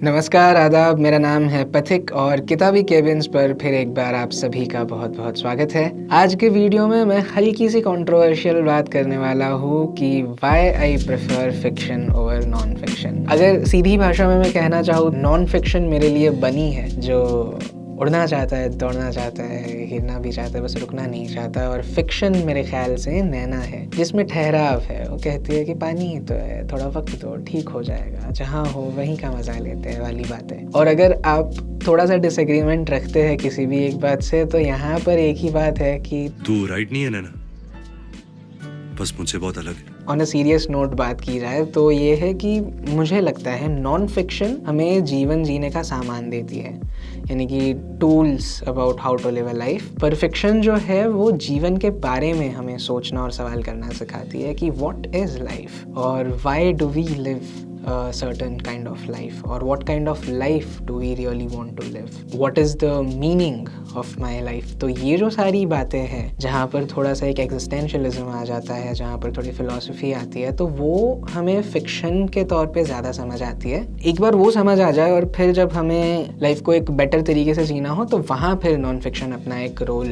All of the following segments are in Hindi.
नमस्कार, आदाब। मेरा नाम है पथिक और किताबी केबिन्स पर फिर एक बार आप सभी का बहुत बहुत स्वागत है। आज के वीडियो में मैं हल्की सी कंट्रोवर्शियल बात करने वाला हूँ कि why I prefer fiction over non fiction. अगर सीधी भाषा में मैं कहना चाहूँ, नॉन फिक्शन मेरे लिए बनी है जो उड़ना चाहता है, दौड़ना चाहता है, हिरना भी चाहता है, बस रुकना नहीं चाहता। और फिक्शन मेरे ख्याल से नैना है जिसमें ठहराव है। वो कहती है कि पानी ही तो है, थोड़ा वक्त दो, ठीक हो जाएगा, जहाँ हो वहीं का मजा लेते हैं वाली बात है। और अगर आप थोड़ा सा डिसएग्रीमेंट रखते हैं किसी भी एक बात से, तो यहाँ पर एक ही बात है कि तू राइट नहीं है नैना, बस मुझसे बहुत अलग है। ऑन अ सीरियस नोट बात की जाए तो ये है कि मुझे लगता है नॉन फिक्शन हमें जीवन जीने का सामान देती है, यानी कि tools about how to live a life. पर फिक्शन जो है वो जीवन के बारे में हमें सोचना और सवाल करना सिखाती है कि व्हाट इज लाइफ और why do we live a certain kind of life, or what kind of life do we really want to live, what is the meaning of my life। तो ये जो सारी बातें हैं जहाँ पर थोड़ा सा एक एग्जिस्टेंशियलिज्म आ जाता है, जहाँ पर थोड़ी फिलॉसफी आती है, तो वो हमें फिक्शन के तौर पे ज़्यादा समझ आती है। एक बार वो समझ आ जाए और फिर जब हमें लाइफ को एक बेटर तरीके से जीना हो, तो वहाँ फिर नॉन फिक्शन अपना एक रोल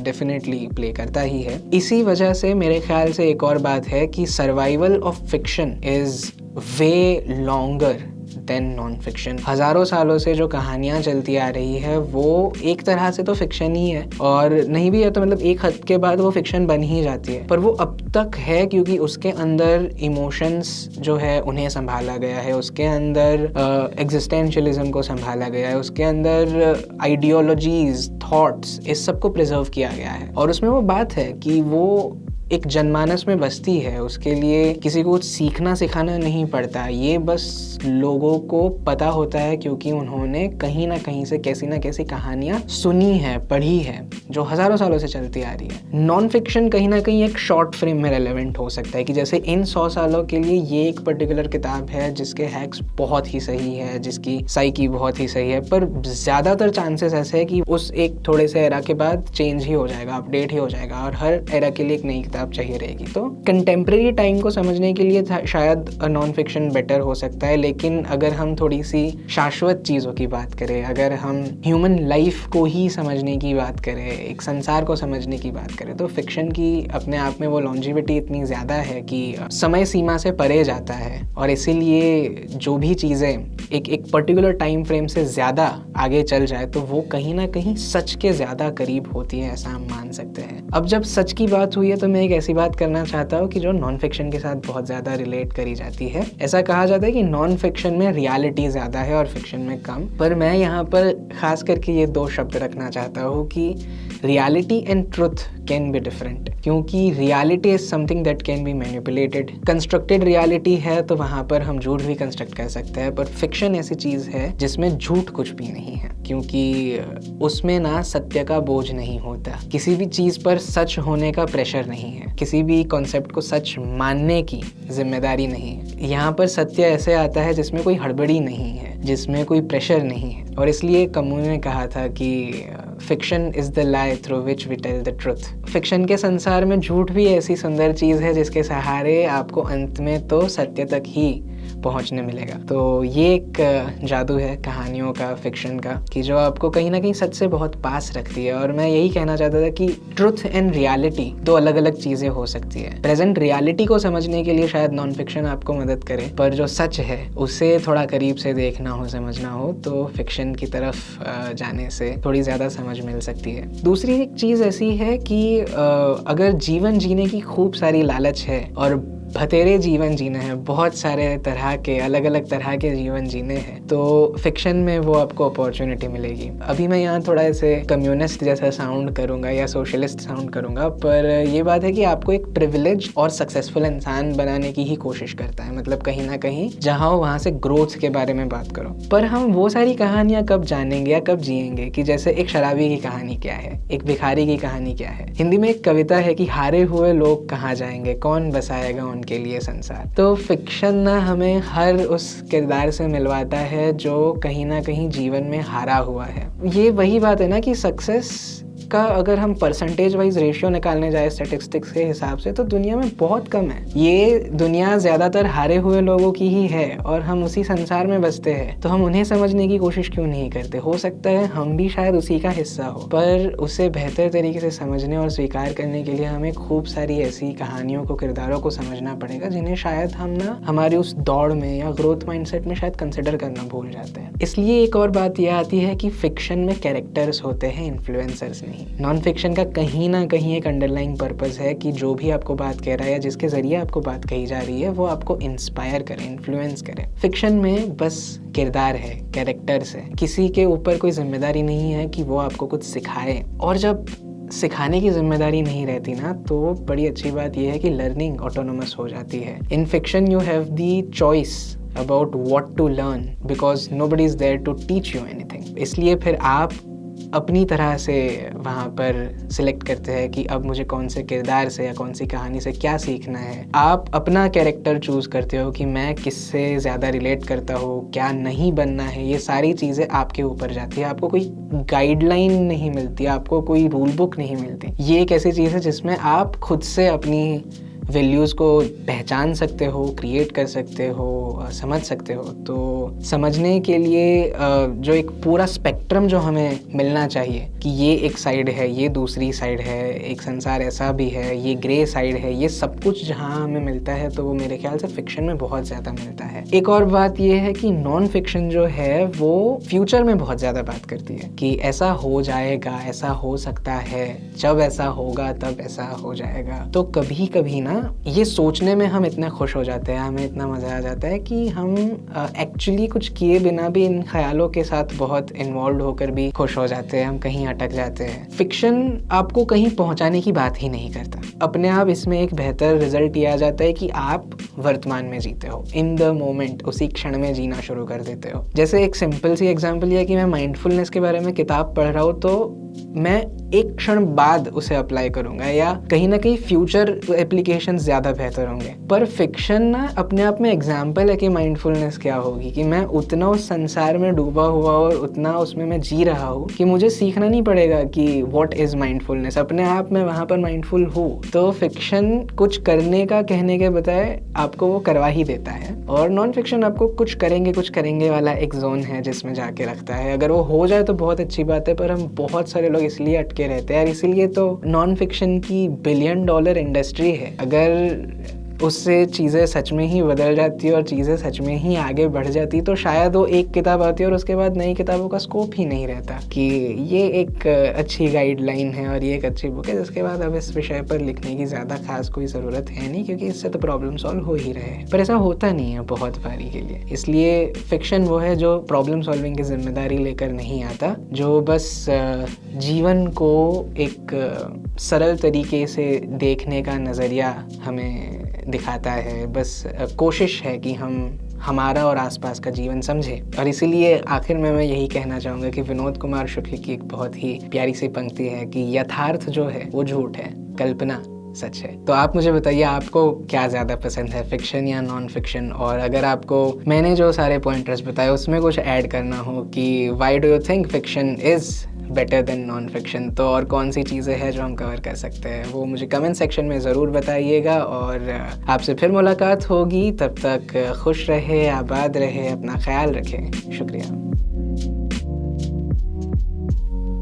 डेफिनेटली प्ले करता ही है। इसी वजह से मेरे ख्याल से एक और बात है कि survival of fiction is way longer than non fiction. हजारों सालों से जो कहानियां चलती आ रही है वो एक तरह से तो फिक्शन ही है, और नहीं भी है तो मतलब एक हद के बाद वो फिक्शन बन ही जाती है। पर वो अब तक है क्योंकि उसके अंदर इमोशंस जो है उन्हें संभाला गया है, उसके अंदर एग्जिस्टेंशियलिज्म को संभाला गया है, उसके अंदर आइडियोलॉजीज, थॉट्स, इस सब को प्रिजर्व किया गया है। और उसमें वो बात है कि वो एक जनमानस में बसती है, उसके लिए किसी को कुछ सीखना सिखाना नहीं पड़ता। ये बस लोगों को पता होता है क्योंकि उन्होंने कहीं ना कहीं से कैसी ना कैसी कहानियां सुनी है, पढ़ी है, जो हजारों सालों से चलती आ रही है। नॉन फिक्शन कहीं ना कहीं एक शॉर्ट फ्रेम में रेलेवेंट हो सकता है कि जैसे इन 100 सालों के लिए ये एक पर्टिकुलर किताब है जिसके हैक्स बहुत ही सही है, जिसकी साइकी बहुत ही सही है, पर ज्यादातर चांसेस ऐसे है कि उस एक थोड़े से एरा के बाद चेंज ही हो जाएगा, अपडेट ही हो जाएगा, और हर एरा के लिए एक नई किताब चाहिए रहेगी। तो कंटेम्प्रेरी टाइम को समझने के लिए शायद नॉन फिक्शन बेटर हो सकता है, लेकिन अगर हम थोड़ी सी शाश्वत चीज़ों की बात करें, अगर हम ह्यूमन लाइफ को ही समझने की बात करें, एक संसार को समझने की बात करें, तो फिक्शन की अपने आप में वो लॉन्जिविटी इतनी ज़्यादा है कि समय सीमा से परे जाता है, और इसीलिए जो भी चीज़ें एक पर्टिकुलर टाइम फ्रेम से ज़्यादा आगे चल जाए तो वो कहीं ना कहीं सच के ज़्यादा करीब होती है, ऐसा हम मान सकते हैं। अब जब सच की बात हुई है तो मैं एक ऐसी बात करना चाहता हूँ कि जो नॉन फिक्शन के साथ बहुत ज़्यादा रिलेट करी जाती है। ऐसा कहा जाता है कि नॉन फिक्शन में रियलिटी ज़्यादा है और फिक्शन में कम, पर मैं यहाँ पर खास करके ये दो शब्द रखना चाहता हूँ कि reality and truth can be different, क्योंकि reality is something that can be manipulated. Constructed reality है तो वहाँ पर हम झूठ भी कंस्ट्रक्ट कर सकते हैं, पर फिक्शन ऐसी चीज़ है जिसमें झूठ कुछ भी नहीं है, क्योंकि उसमें ना सत्य का बोझ नहीं होता, किसी भी चीज़ पर सच होने का प्रेशर नहीं है, किसी भी कॉन्सेप्ट को सच मानने की जिम्मेदारी नहीं है। यहाँ पर सत्य ऐसे आता है जिसमें कोई हड़बड़ी नहीं है, जिसमें कोई प्रेशर नहीं है। और इसलिए कमू ने कहा था कि fiction is the lie through which we tell the truth. Fiction के संसार में झूठ भी ऐसी सुंदर चीज़ है जिसके सहारे आपको अंत में तो सत्य तक ही पहुंचने मिलेगा। तो ये एक जादू है कहानियों का, फिक्शन का, कि जो आपको कहीं ना कहीं सच से बहुत पास रखती है। और मैं यही कहना चाहता था कि ट्रुथ एंड रियलिटी दो अलग अलग चीज़ें हो सकती है। प्रेजेंट रियलिटी को समझने के लिए शायद नॉन फिक्शन आपको मदद करे, पर जो सच है उसे थोड़ा करीब से देखना हो, समझना हो, तो फिक्शन की तरफ जाने से थोड़ी ज़्यादा समझ मिल सकती है। दूसरी एक चीज़ ऐसी है कि अगर जीवन जीने की खूब सारी लालच है और भतेरे जीवन जीने हैं, बहुत सारे तरह के अलग अलग तरह के जीवन जीने हैं, तो फिक्शन में वो आपको अपॉर्चुनिटी मिलेगी। अभी मैं यहाँ थोड़ा ऐसे कम्युनिस्ट जैसा साउंड करूँगा या सोशलिस्ट साउंड करूँगा, पर ये बात है कि आपको एक प्रिविलेज और सक्सेसफुल इंसान बनाने की ही कोशिश करता है। मतलब कहीं ना कहीं जहाँ हो वहाँ से ग्रोथ के बारे में बात करो। पर हम वो सारी कहानियाँ कब जानेंगे या कब जिएंगे कि जैसे एक शराबी की कहानी क्या है, एक भिखारी की कहानी क्या है। हिंदी में एक कविता है कि हारे हुए लोग कहाँ जाएंगे, कौन बसाएगा उनके लिए संसार। तो फिक्शन ना हमें हर उस किरदार से मिलवाता है जो कहीं ना कहीं जीवन में हारा हुआ है। ये वही बात है ना कि सक्सेस उसका अगर हम परसेंटेज वाइज रेशियो निकालने जाए स्टैटिस्टिक्स के हिसाब से तो दुनिया में बहुत कम है। ये दुनिया ज़्यादातर हारे हुए लोगों की ही है और हम उसी संसार में बसते हैं, तो हम उन्हें समझने की कोशिश क्यों नहीं करते? हो सकता है हम भी शायद उसी का हिस्सा हो, पर उसे बेहतर तरीके से समझने और स्वीकार करने के लिए हमें खूब सारी ऐसी कहानियों को, किरदारों को समझना पड़ेगा जिन्हें शायद हम ना हमारी उस दौड़ में या ग्रोथ माइंडसेट में शायद कंसिडर करना भूल जाते हैं। इसलिए एक और बात यह आती है कि फिक्शन में कैरेक्टर्स होते हैं, इन्फ्लुएंसर्स नहीं। नॉन फिक्शन का कहीं ना कहीं एक अंडरलाइंग पर्पस है कि जो भी आपको बात कह रहा है या जिसके जरिए आपको बात कही जा रही है वो आपको इंस्पायर करे, इन्फ्लुएंस करे। फिक्शन में बस किरदार है, कैरेक्टर्स है, किसी के ऊपर कोई जिम्मेदारी नहीं है कि वो आपको कुछ सिखाए। और जब सिखाने की जिम्मेदारी नहीं रहती ना, तो बड़ी अच्छी बात यह है कि लर्निंग ऑटोनोमस हो जाती है। In fiction you have the choice about what to learn because nobody is there to teach you anything. इसलिए फिर आप अपनी तरह से वहाँ पर सिलेक्ट करते हैं कि अब मुझे कौन से किरदार से या कौन सी कहानी से क्या सीखना है। आप अपना कैरेक्टर चूज़ करते हो कि मैं किससे ज़्यादा रिलेट करता हूँ, क्या नहीं बनना है। ये सारी चीज़ें आपके ऊपर जाती है। आपको कोई गाइडलाइन नहीं मिलती, आपको कोई रूल बुक नहीं मिलती। ये एक ऐसी चीज़ है जिसमें आप खुद से अपनी वैल्यूज़ को पहचान सकते हो, क्रिएट कर सकते हो, समझ सकते हो। तो समझने के लिए जो एक पूरा स्पेक्ट्रम जो हमें मिलना चाहिए कि ये एक साइड है, ये दूसरी साइड है, एक संसार ऐसा भी है, ये ग्रे साइड है, ये सब कुछ जहाँ हमें मिलता है तो वो मेरे ख्याल से फिक्शन में बहुत ज़्यादा मिलता है। एक और बात ये है कि नॉन फिक्शन जो है वो फ्यूचर में बहुत ज़्यादा बात करती है कि ऐसा हो जाएगा, ऐसा हो सकता है, जब ऐसा होगा तब ऐसा हो जाएगा। तो कभी कभी ना ये सोचने में हम इतने खुश हो जाते हैं, हमें इतना मज़ा आ जाता है कि हम एक्चुअली कुछ किए बिना भी इन ख्यालों के साथ बहुत इन्वॉल्व होकर भी खुश हो जाते हैं, हम कहीं अटक जाते हैं। फिक्शन आपको कहीं पहुंचाने की बात ही नहीं करता। अपने आप इसमें एक बेहतर रिजल्ट ये आ जाता है कि आप वर्तमान में जीते हो, इन द मोमेंट, उसी क्षण में जीना शुरू कर देते हो। जैसे एक सिंपल सी एग्जांपल ये कि मैं माइंडफुलनेस के बारे में किताब पढ़ रहा हूँ तो मैं एक क्षण बाद उसे अप्लाई करूंगा या कहीं ना कहीं फ्यूचर एप्लीकेशन ज़्यादा बेहतर होंगे। पर फिक्शन ना अपने आप में एग्जाम्पल है कि माइंडफुलनेस क्या होगी, कि मैं उतना उस संसार में डूबा हुआ और उतना उसमें मैं जी रहा हूँ कि मुझे सीखना नहीं पड़ेगा कि व्हाट इज़ माइंडफुलनेस, अपने आप में वहाँ पर माइंडफुल हूँ। तो फिक्शन कुछ करने का कहने के बजाय आपको वो करवा ही देता है, और नॉन फिक्शन आपको कुछ करेंगे वाला एक जोन है जिसमें जाके रखता है। अगर वो हो जाए तो बहुत अच्छी बात है, पर हम बहुत सारे लोग इसलिए अटके रहते हैं, और इसीलिए तो नॉन फिक्शन की $1 बिलियन इंडस्ट्री है। अगर उससे चीज़ें सच में ही बदल जाती और चीज़ें सच में ही आगे बढ़ जाती तो शायद वो एक किताब आती और उसके बाद नई किताबों का स्कोप ही नहीं रहता कि ये एक अच्छी गाइडलाइन है और ये एक अच्छी बुक है जिसके बाद अब इस विषय पर लिखने की ज़्यादा खास कोई ज़रूरत है नहीं, क्योंकि इससे तो प्रॉब्लम सॉल्व हो ही रहे हैं। पर ऐसा होता नहीं है बहुत बारी के लिए। इसलिए फिक्शन वो है जो प्रॉब्लम सॉल्विंग की जिम्मेदारी लेकर नहीं आता, जो बस जीवन को एक सरल तरीके से देखने का नज़रिया हमें दिखाता है। बस कोशिश है कि हम हमारा और आसपास का जीवन समझें। और इसीलिए आखिर में मैं यही कहना चाहूँगा कि विनोद कुमार शुक्ल की एक बहुत ही प्यारी सी पंक्ति है कि यथार्थ जो है वो झूठ है, कल्पना सच है। तो आप मुझे बताइए आपको क्या ज़्यादा पसंद है, फिक्शन या नॉन फिक्शन? और अगर आपको मैंने जो सारे पॉइंटर्स बताए उसमें कुछ ऐड करना हो कि why do you think fiction is better than non fiction, तो और कौन सी चीज़ें हैं जो हम कवर कर सकते हैं, वो मुझे कमेंट सेक्शन में ज़रूर बताइएगा। और आपसे फिर मुलाकात होगी, तब तक खुश रहे, आबाद रहे, अपना ख्याल रखें। शुक्रिया।